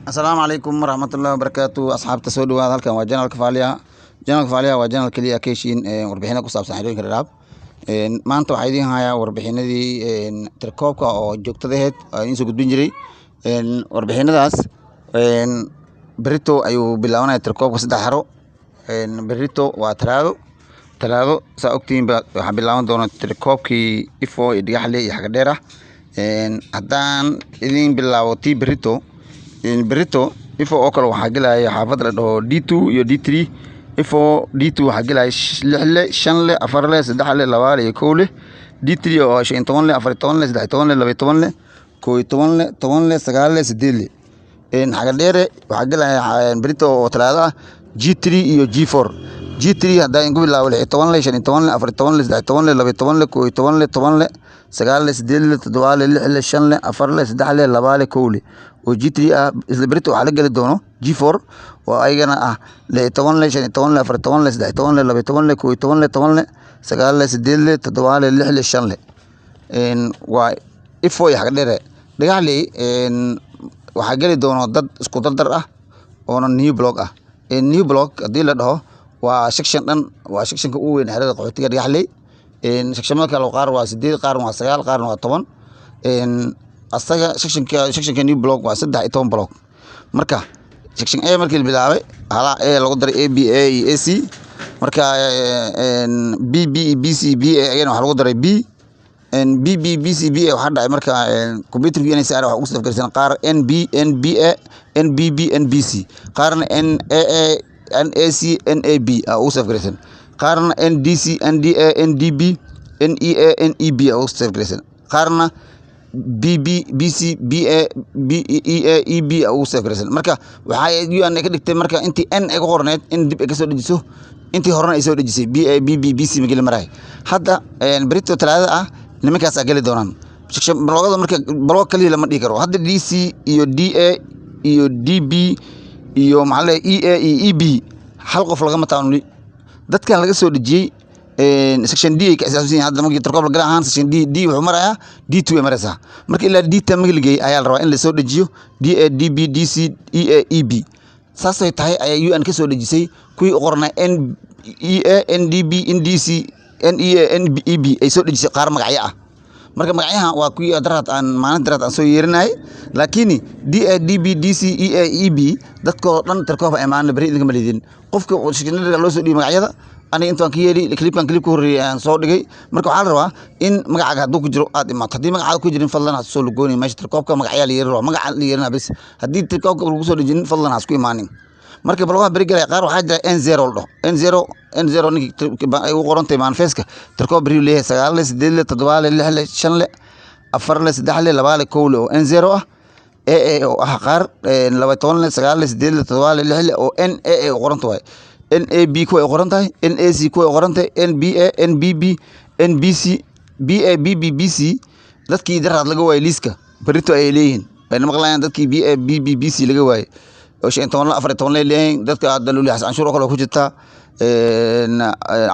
السلام عليكم ورحمة الله وبركاته أصحاب تسودو هذا كان وجنال كفاليا جنال كفاليا وجنال كليا كيشين وربحنا كوساب سحيرين كراب ما أنتوا عايزين هاي وربحنا دي تركوبك أو جوكت ده إنسو قد بنجري وربحنا داس بريتو أيو بلاونا تركوبك سدا حرو بريتو وتلاغو سأكتين بلاونا دون تركوبك إفو يديحلي يحقديرة هدان إذين بلاوتي بريتو بريتو ifo oo kale waxa galaya xaafad la dhaho D2 iyo D3 ifo D2 waxa galaya 6 le 5 le 4 le 3 le 2 le 1 le D3 oo 15 le 14 le 16 le 12 le 11 le 10 le 9 le 8 le xaga dheere waxa galaya بريتو oo talaada G3 iyo G4 G3 hada in gubil laa 10 le 15 le 14 le 16 le 12 le 11 le 10 le 9 le 8 le 7 le 6 le 5 le 4 le 3 le 2 le 1 le وجي3 isla بريتو waxa la gali doono G4 oo ayagana ah 10 le 15 le 14 le 16 le 12 le 11 le 10 le 9 le 8 le 7 le 6 le 5 le waa ifo yahay dheere dhagaxley waxa gali doono dad isku dardar ah oo new block ah new block hadii la dhaho waa section dhan waa sectionka ugu weyn xerada qaxootiga dhagaxley sectionada kale qaar waa 8 qaar waa 9 qaar waa 10 asaga sectionka new block waa 13 block marka section A markii la bilaabay hala A lagu daray A B A iyo AC marka B B B C B ayana waxa lagu daray B B B B C B waxa dhacay marka computerka inay saar waxa ugu soo garsan qaar N B N B A N B B N B C qaarna N A A N A C N A B ugu soo garsan qaarna N D C N D A N D B N E A N E B ugu soo garsan qaarna BB BC BA BEA EB ugu safraysan marka waxa UN ka dhigtay marka intii N ay ku qorneed in dib ay ka soo dhajiso intii horena ay soo dhajisay BA BB BC magala maray hadda Brito talaada ah nimankaas ay gali doonaan blogada marka blog kaliya lama dhigi karo hadda DC iyo DA iyo DB iyo maxaa EA iyo EB hal qof laga mataanuli dadkan laga soo dhajiyay section D ka asaasin hadda markii tarkoob la garahan section D wuxuu marayaa D2 maraysa markii ilaa D10 magligay ayaa la rabaa in la soo dhajiyo DA DB DC EA EB saasay tahay ayaa UN ka soo dhajisay kuwii qorna NEA NDB NDC NEA NEB ay soo dhajisay qaar magacyo ah marka magacyaha waa kuwii daraad aan maalinta daraad aan soo yeerinay laakiin DA DB DC EA EB dadkoo dhan tarkoob ay maana bari idinka malidin qofka sectionada loo soo dhigay magacyada ani intaan ka yeeli clipkan horeeyay aan soo dhigay marka waxa la rabaa in magacaaga haduu ku jiro aad imaato hadii magacaaga ku jirin fadlan ha soo lugooni meesha tarkoobka magacaya la yeero magaca la yeerina bas hadii tarkoobka lagu soo dhijin fadlan ha isku imaanin marka balwaha barigalay qaar waxa jira N0 loo N0 ninki ay u qorantay manifeska tarkoob bari leeyahay 9 8 7 6 5 4 3 2 1 oo N0 ah AA oo ah qaar 12 9 8 7 oo NAA qoranta way NAB ku ay qoran tahay NAC ku ay qoran tahay NBA NBB NBC BA BBBC dadkii daraad laga waayay liiska barito ay leeyihiin bayna maqlayaan dadkii BA BBBC laga waayay oo 14 leeyihiin dadka daluli xasan shuro kale ku jirta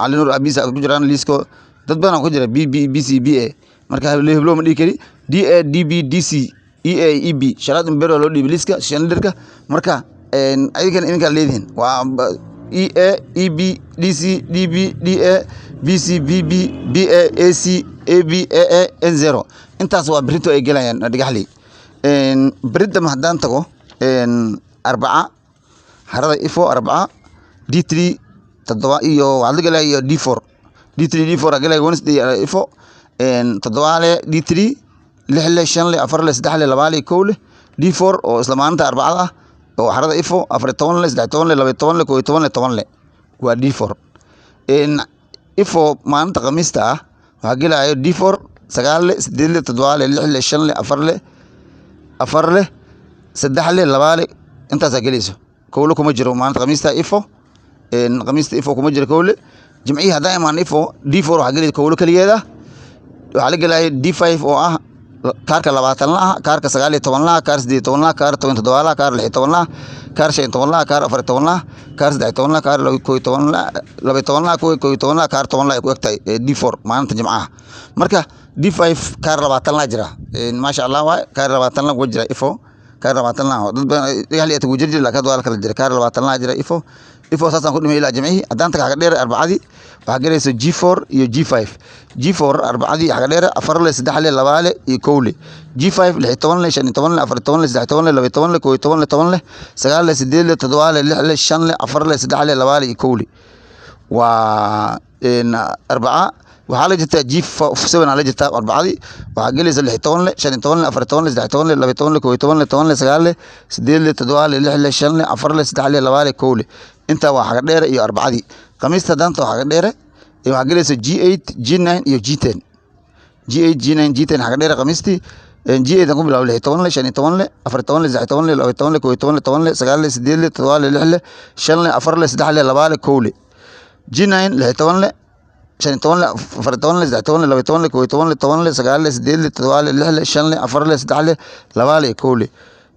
Ali Nur Abisa ku jiraan liisko dad badan ku jira BBBC BA marka heblo ma dhigi kari DA DB DC EA EB sharaad mbero loo dhibay liiska shandirka marka ayagan idinka leeyihiin waa EA EB DC DB DA BC BB BA AC AB AA N0 intaas waa barito ay galayaan dhagaxley barida ma hadaan tago 4 harada ifo 4 D3 tadwa iyo waxa la galay D4 D4 galay Wednesday ifo 7 D3 6 5 4 3 2 1 D4 oo isla maanta 4 ah oo harada ifo 14 16 12 11 10 waa D4 ifo maanta qamiista ah waxa galay D4 9 8 7 6 5 4 3 2 intaas galayso kowlo kuma jiro maanta qamiista ifo qamiista ifo kuma jiro kowle jimcihi hadaa imaan ifo D4 waxa galay kowlo kaliyeeda waxa la galay D5 oo ah kaarka 20 la kaarka 19 la kaar 18 la kaar 17 la kaar 16 la kaar 15 la kaar 14 la kaar 17 la kaar 12 la 12 la 12 la kaar 10 la ku egtay D4 maanta jimcaha marka D5 kaar 20 la jira ma sha Allah waa kaar 20 la ku jira ifo kaar 20 la dad yaali ata wajir la ka dwal kala jira kaar 20 la jira ifo saasan ku dhimay ilaa jimcihi hadaan taga dheer arbacadi waxa galayso G4 iyo G5 G4 arbacadi waxa dheer 4 le 3 le 2 le iyo 1 le G5 10 le 15 le 14 le 13 le 12 le 12 le 11 le 10 le 9 le 8 le 7 le 6 le 5 le 4 le 3 le 2 le iyo 1 le waa in arbaca waxa la jirta G7 la jirta arbacadi waxa galayso 16 le 15 le 14 le 13 le 12 le 11 le 10 le 9 le 8 le 7 le 6 le 5 le 4 le 3 le 2 le 1 le inta waxa dheer iyo arbacadi khamiista daanta waxa dheer iyo waxa galayso G8 G9 iyo G10 G8 G9 G10 waxa dheer khamiisti G8 ku bilaw 16 le 15 le 14 le 13 le 12 le 11 le 10 le 9 le 8 le 7 le 6 le 5 le 4 le 3 le 2 le 1 le G9 16 le 15 le 14 le 13 le 12 le 11 le 10 le 9 le 8 le 7 le 6 le 5 le 4 le 3 le 2 le 1 le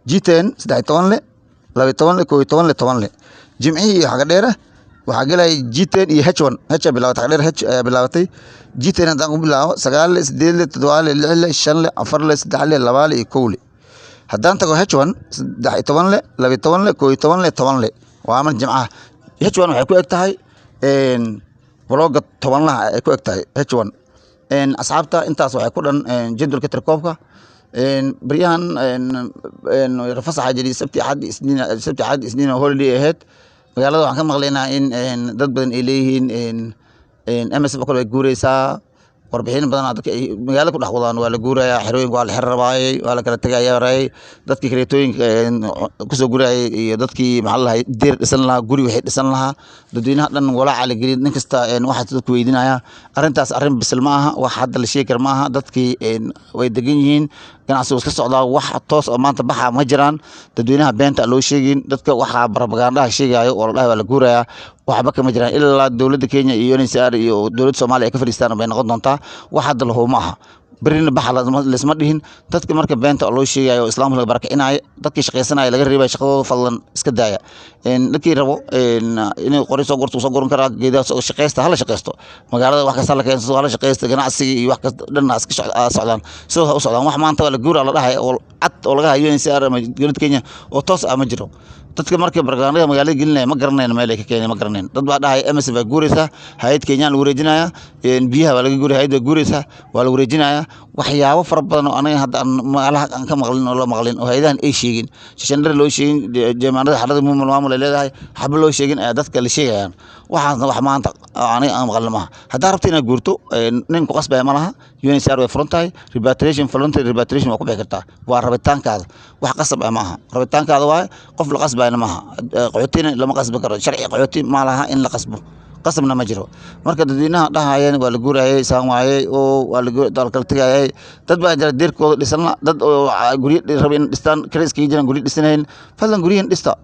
G10 16 le 12 le 11 le 10 le jimcihi waxa dheer waxa galay G10 iyo H1 H bilaawtay dheer H bilaawtay G10 hadaan ku bilaawo 9 le 8 le 7 le 6 le 5 le 4 le 3 le 2 le 1 le hadaan tago H1 13 le 12 le 11 le 10 le waa man jimcaha H1 waxay ku egtahay vlog 10 laha ay ku egtahay H1 asxaabta intaas waxay ku dhan jadwalka tirkoobka بريان رفصح جدي سبتي حد سنين هوليدي ahead magaalada waxaan ka maqlaynaa in dad badan ay leeyihiin in MS bakal ay guureysaa warbixin badan dadka magaalada ku dhex wadaan waa la guurayaa xirooyinka waa la xirrabaayay waa la kala tagayaa ray dadkii kareetooyinka ku soo guurayay iyo dadkii maxaa la dir dhisan lahaa guri waxay dhisan lahaa dadweynaha dhan walaaca la gelin nin kasta waxa dadku weydiinaya arintaas arin bisal ma aha wax hadda la sheekar ma aha dadkii way degan yihiin ganacsiga iska socdaa wax toos oo maanta baxa ma jiraan dadweynaha beenta loo sheegin dadka waxa barabagaandaha sheegayo oo la dhahay waa la guurayaa waxba kama jiraan ilaa dawladda Kenya iyo UNHCR iyo dawladda Soomaaliya ka fariistaan bay noqon doontaa wax hadda la huuma aha برين بحلا لسما دهين تذكر مركب بنت الله شيء يا إسلام الله بركة إنا تذكر شقيسنا إلى غير ربع شقوا فلان إسكدايا إن لكي ربو إن قرية صقور كرا جدا شقيسته هلا شقيسته مقالة واحد صار لك هلا شقيسته جنا عسي واحد للناس كش صعدان سوها صعدان واحد ما أنت ولا جورا على راه أو عت ولا جاي ينسى جلد كينيا وتص أمجرو تذكر مركب بركانية مقالة قلنا ما قرنين مالك كينيا ما قرنين تذ بعد هاي أمس بجوريسها هاي كينيا الوريجينايا إن بيها ولا جوري هاي بجوريسها ولا وريجينايا waxyaabo fara badan oo anay hadda magaalaha aan ka maqlin oo la maqlin oo hay'adahan ay sheegin shishandar loo sheegin jeemaanada xarada maamul leedahay xab loo sheegin ay dadka la sheegayaan waxaasna wax maanta anay aan maqlin ma hadda rabtay inaad guurto nin ku qasbay ma laha UNHCR way frontaay repatriation voluntary repatriation waa ku bixi kartaa waa rabitaankaada wax qasab ma aha rabitaankaada waa qof la qasbayna ma aha qaxootina lama qasbi karo sharci qaxooti ma laha in la qasbo قسمنا مجرو مركز الدينها ده هاي ولا جورا هاي سام هاي أو ولا جور دالكلتي هاي تدبا جرا دير كود لسنا تد جوري ربين دستان كريس كي جرا جوري دستانين فلان جوري دستا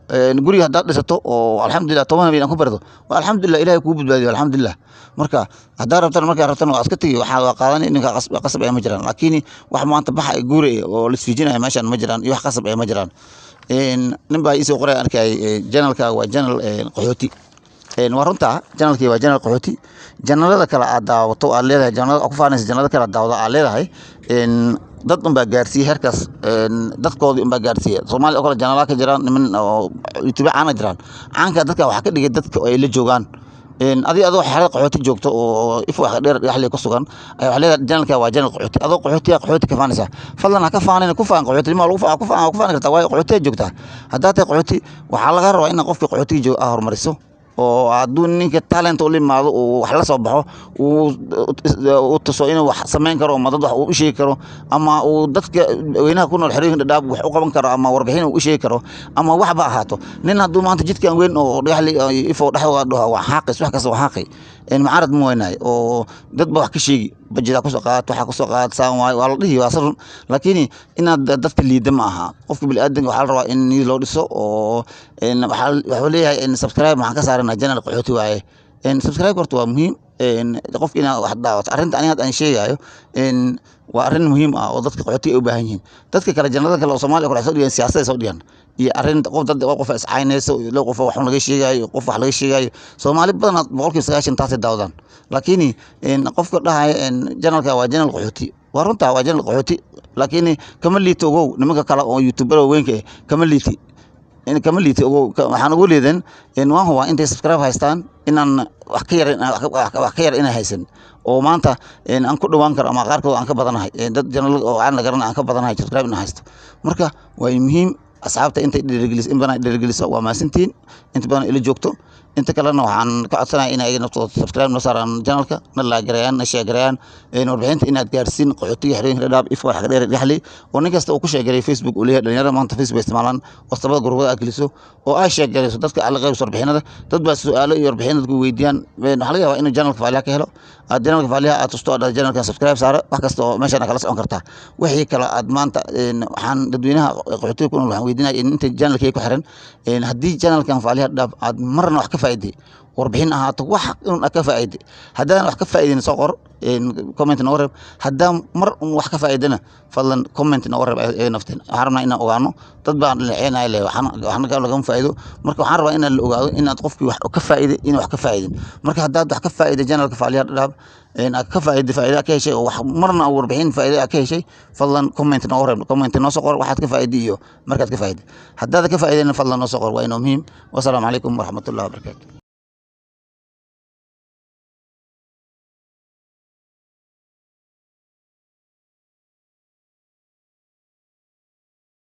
جوري هذا دستو والحمد لله طبعا بينكم برضو والحمد لله إلهي كوب بدي والحمد لله مركز هذا ربطنا مركز ربطنا واسكتي وحاول قارن إنك قصب أي مجران لكني واحد ما أنت بحق جوري ولسفيجنا ماشان مجران يوح قصب أي مجران إن نبى يسوق قرية أنا كاي جنرال كا وجنرال قحوتي ورنتا جنرال كي وجنرال قحوتي جنرال كلا عدا وطو عليه جنرال أكفانس جنرال كلا عدا عليه هاي إن dad un baa gaarsiiyay heerkaas dadkoodii un baa gaarsiiyay Soomaaliya oo kale janaalada ka jiraan niman oo YouTube aan jiraan caanka dadka waxa ka dhigay dadka ay la joogaan adoo xaalad qaxooti joogto oo if wax dheer yaxlay ku sugan ay wax leedahay janaalka waa janaal qaxooti adoo qaxooti ka faanaysa fadlan ha ka faanina ku faan qaxooti ma lagu faan kartaa way qaxooti joogta hadda tay qaxooti waxa laga rabaa in qofka qaxooti jooga hormariso oo hadduu ninka talent u limaado oo wax la soo baxo uu tuso inuu wax sameyn karo ama dad wax u sheegi karo ama uu dadka weynaha ku nool xiriirka dhaab wax u qaban karo ama warbixin u sheegi karo ama waxba ahaato nin hadduu maanta jidkan weyn oo dhaxli ifo dhaxdo wax xaqis wax kasta wax xaqi in maarad mu weynaay oo dad ba wax ka sheegi bajida ku soo qaad waxa ku soo qaad saan waay wala dhihi waa sar laakiin inaad dadka liida ma aha qofka bil aadanka waxa la rabaa in loo dhiso oo in waxa leeyahay in subscribe maxaan ka saarnaa janaal qaxooti waaye in subscribe korto waa muhiim in qofka ina wax daawato arinta aniga aan sheegayo in waa arin muhiim ah oo dadka qaxooti u baahan yihiin dadka kale jannada kale oo Soomaaliya ku soo dhigeen siyaasadda soo dhigeen iyo arin qof is caynayso loo qof wax laga sheegayo qof wax laga sheegayo Soomaali badan 90% taas daawadaan laakiin in qofka dhahay in janaalka waa janaal qaxooti ورنتا وجنال قحوتي لكن كمان لي توجو نمك كلا يوتيوبر وين كمان ليتي إن كمان ليتي waxaan ugu leedan in waan huwa intay subscribe haystaan inaan wax ka yar inay haysan oo maanta in aan ku dhawaan karo ama qaarkood aan ka badanahay dad channel oo aan la garanay aan ka badanahay subscribe in haysto marka waa muhiim asxaabta intay dhiirigelis in badan dhiirigelisa waa maasantiin inta badan ila joogto inta kalena waxaan ka codsanayaa in ay naftooda subscribe noo saaraan channelka na la gareeyaan na sheegareeyaan warbixinta inaad gaarsiin qaxootiga xerooyinka dhadhaab if wax dheer dhaxli oo nin kasta uu ku sheegaray Facebook uu leeyahay dhalinyarada maanta Facebook isticmaalaan wastabada gurubada geliso oo ay sheegarayso dadka alla qayb warbixinada dad baa su'aalo iyo warbixinada ku weydiiyaan waxa laga yaabaa inuu channelka faaliya ka helo aad channelka faaliya aad tusto aad channelka subscribe saaro wax kasta oo meeshan kala socon kartaa wixii kale aad maanta waxaan dadweynaha qaxootiga ku nool waxaan weydiinaa in inta channelka ku xiran haddii channelkan faaliya dhab aad marna wax ka faa'iiday warbixin ahaato wax in ka faa'iiday haddaan wax ka faa'iidin soo qor comment noo reeb haddaan mar wax ka faa'iidana fadlan comment noo reeb ee nafteen waxaan rabnaa inaan ogaano dad baan leeyahay ilaa waxaan ka laga faa'iido marka waxaan rabaa inaan la ogaado inaad qofkii wax ka faa'iiday in wax ka faa'iidin marka haddaad wax ka faa'iiday channelka faaliya dhab in aad ka faa'iiday faa'iido ka heshay oo wax marna warbixin faa'iido ka heshay fadlan comment noo reeb comment noo soo qor waxaad ka faa'iiday iyo markaad ka faa'iiday haddaad ka faa'iidayna fadlan noo soo qor waa inoo muhiim wassalaamu calaykum waraxmatullaahi wabarakaatuh